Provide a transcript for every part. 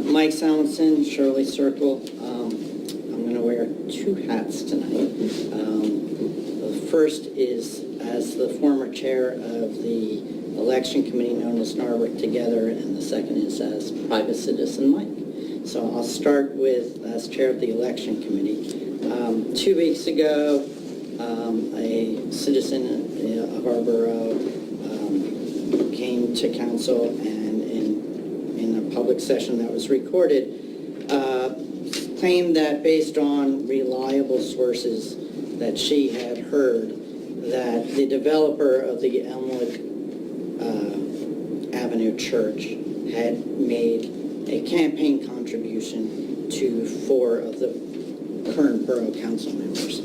Mike Salmanson, Shirley Circle. I'm going to wear two hats tonight. The first is as the former chair of the election committee known as Narberth Together, and the second is as private citizen Mike. So I'll start with as chair of the election committee. 2 weeks ago, a citizen of our borough came to council and in a public session that was recorded, claimed that based on reliable sources that she had heard that the developer of the Elmwood Avenue Church had made a campaign contribution to 4 of the current borough council members.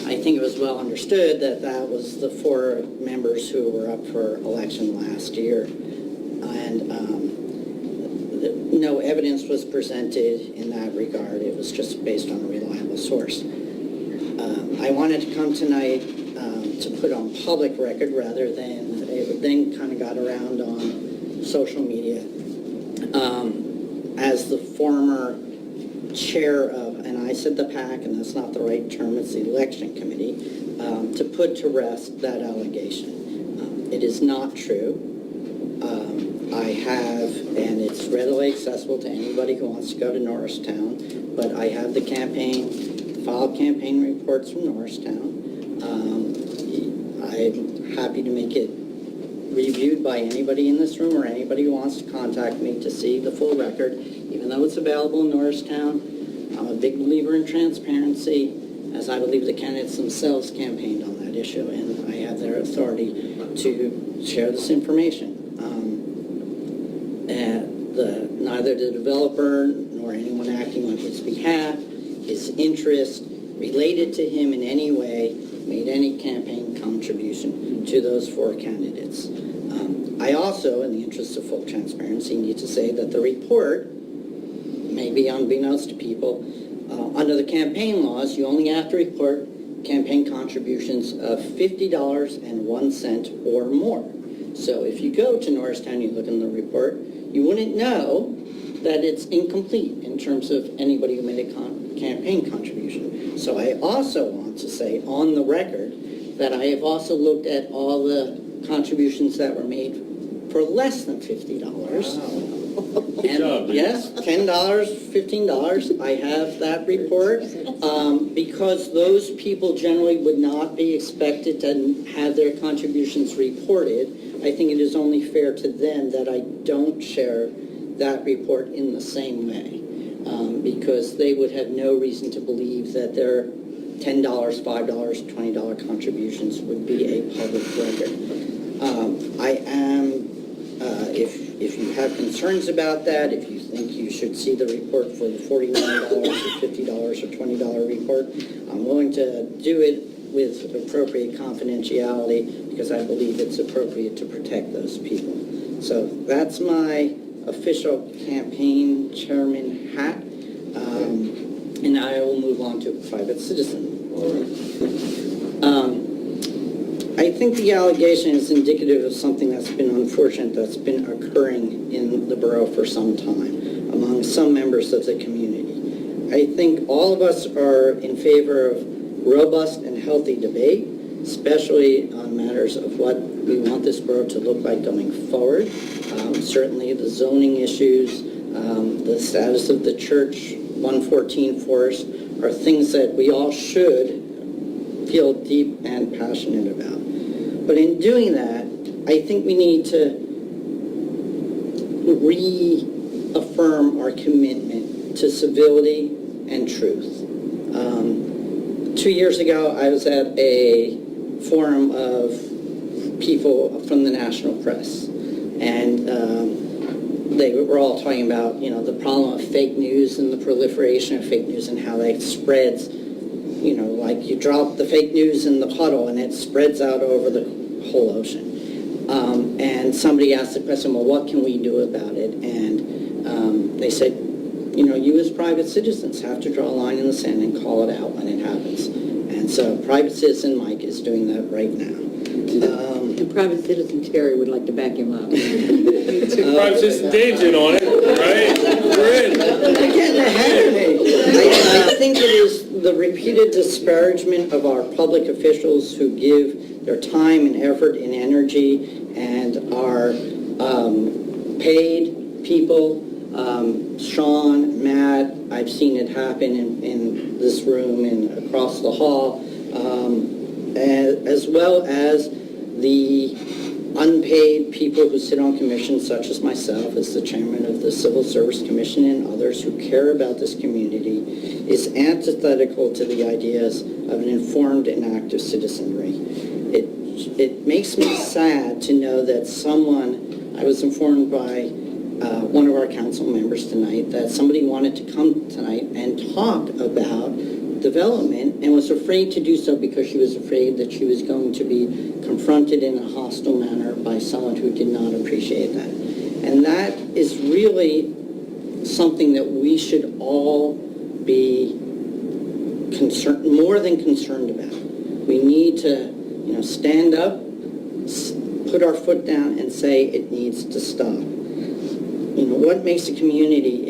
I think it was well understood that that was the 4 members who were up for election last year. And no evidence was presented in that regard. It was just based on a reliable source. I wanted to come tonight to put on public record rather than it then kind of got around on social media. As the former chair of, and I said the PAC, and that's not the right term, it's the election committee, to put to rest that allegation. It is not true. I have, and it's readily accessible to anybody who wants to go to Norristown, but I have the filed campaign reports from Norristown. I'm happy to make it reviewed by anybody in this room or anybody who wants to contact me to see the full record, even though it's available in Norristown. I'm a big believer in transparency, as I believe the candidates themselves campaigned on that issue, and I have their authority to share this information. Neither the developer nor anyone acting on his behalf, his interest related to him in any way, made any campaign contribution to those 4 candidates. I also, in the interest of full transparency, need to say that the report, maybe unbeknownst to people, under the campaign laws, you only have to report campaign contributions of $50.01 or more. So if you go to Norristown, you look in the report, you wouldn't know that it's incomplete in terms of anybody who made a campaign contribution. So I also want to say on the record that I have also looked at all the contributions that were made for less than $50. Wow. And yes, $10, $15. I have that report because those people generally would not be expected to have their contributions reported. I think it is only fair to them that I don't share that report in the same way because they would have no reason to believe that their $10, $5, $20 contributions would be a public record. I am, if you have concerns about that, if you think you should see the report for the $49 or $50 or $20 report, I'm willing to do it with appropriate confidentiality because I believe it's appropriate to protect those people. So that's my official campaign chairman hat, and I will move on to private citizen. I think the allegation is indicative of something that's been unfortunate that's been occurring in the borough for some time among some members of the community. I think all of us are in favor of robust and healthy debate, especially on matters of what we want this borough to look like going forward. Certainly the zoning issues, the status of the church 114 forest are things that we all should feel deep and passionate about. But in doing that, I think we need to reaffirm our commitment to civility and truth. 2 years ago, I was at a forum of people from the national press, and they were all talking about, the problem of fake news and the proliferation of fake news and how that spreads, like you drop the fake news in the puddle and it spreads out over the whole ocean. And somebody asked the question, well, what can we do about it? And they said, you as private citizens have to draw a line in the sand and call it out when it happens. And so private citizen Mike is doing that right now. And private citizen Terry would like to back him up. Private citizen Dave's in on it, right? You're getting ahead of me. I think it is the repeated disparagement of our public officials who give their time and effort and energy and are paid people. Sean, Matt, I've seen it happen in this room and across the hall, as well as the unpaid people who sit on commissions, such as myself, as the chairman of the Civil Service Commission, and others who care about this community, is antithetical to the ideas of an informed and active citizenry. It makes me sad to know that I was informed by one of our council members tonight that somebody wanted to come tonight and talk about development and was afraid to do so because she was afraid that she was going to be confronted in a hostile manner by someone who did not appreciate that. And that is really something that we should all be concerned, more than concerned about. We need to, stand up, put our foot down and say it needs to stop. What makes a community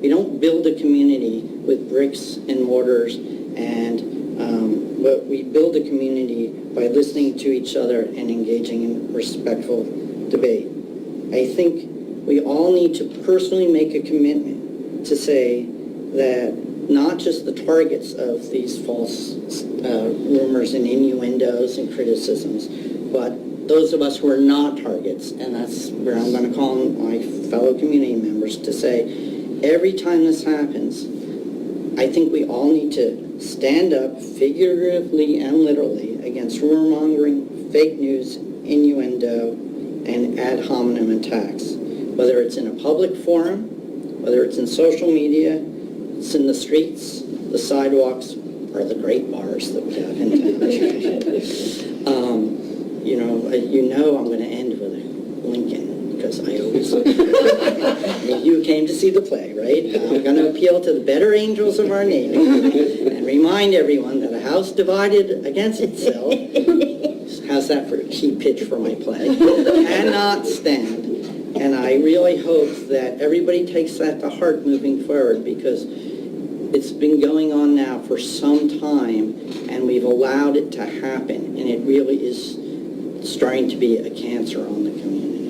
we don't build a community with bricks and mortars, but we build a community by listening to each other and engaging in respectful debate. I think we all need to personally make a commitment to say that not just the targets of these false rumors and innuendos and criticisms, but those of us who are not targets, and that's where I'm going to call on my fellow community members to say, every time this happens, I think we all need to stand up figuratively and literally against rumor-mongering, fake news, innuendo, and ad hominem attacks. Whether it's in a public forum, whether it's in social media, it's in the streets, the sidewalks, or the great bars that we have in town. I'm going to end with Lincoln, because I always... you came to see the play, right? I'm going to appeal to the better angels of our neighborhood and remind everyone that a house divided against itself, how's that for a key pitch for my play, cannot stand. And I really hope that everybody takes that to heart moving forward, because it's been going on now for some time, and we've allowed it to happen, and it really is starting to be a cancer on the community.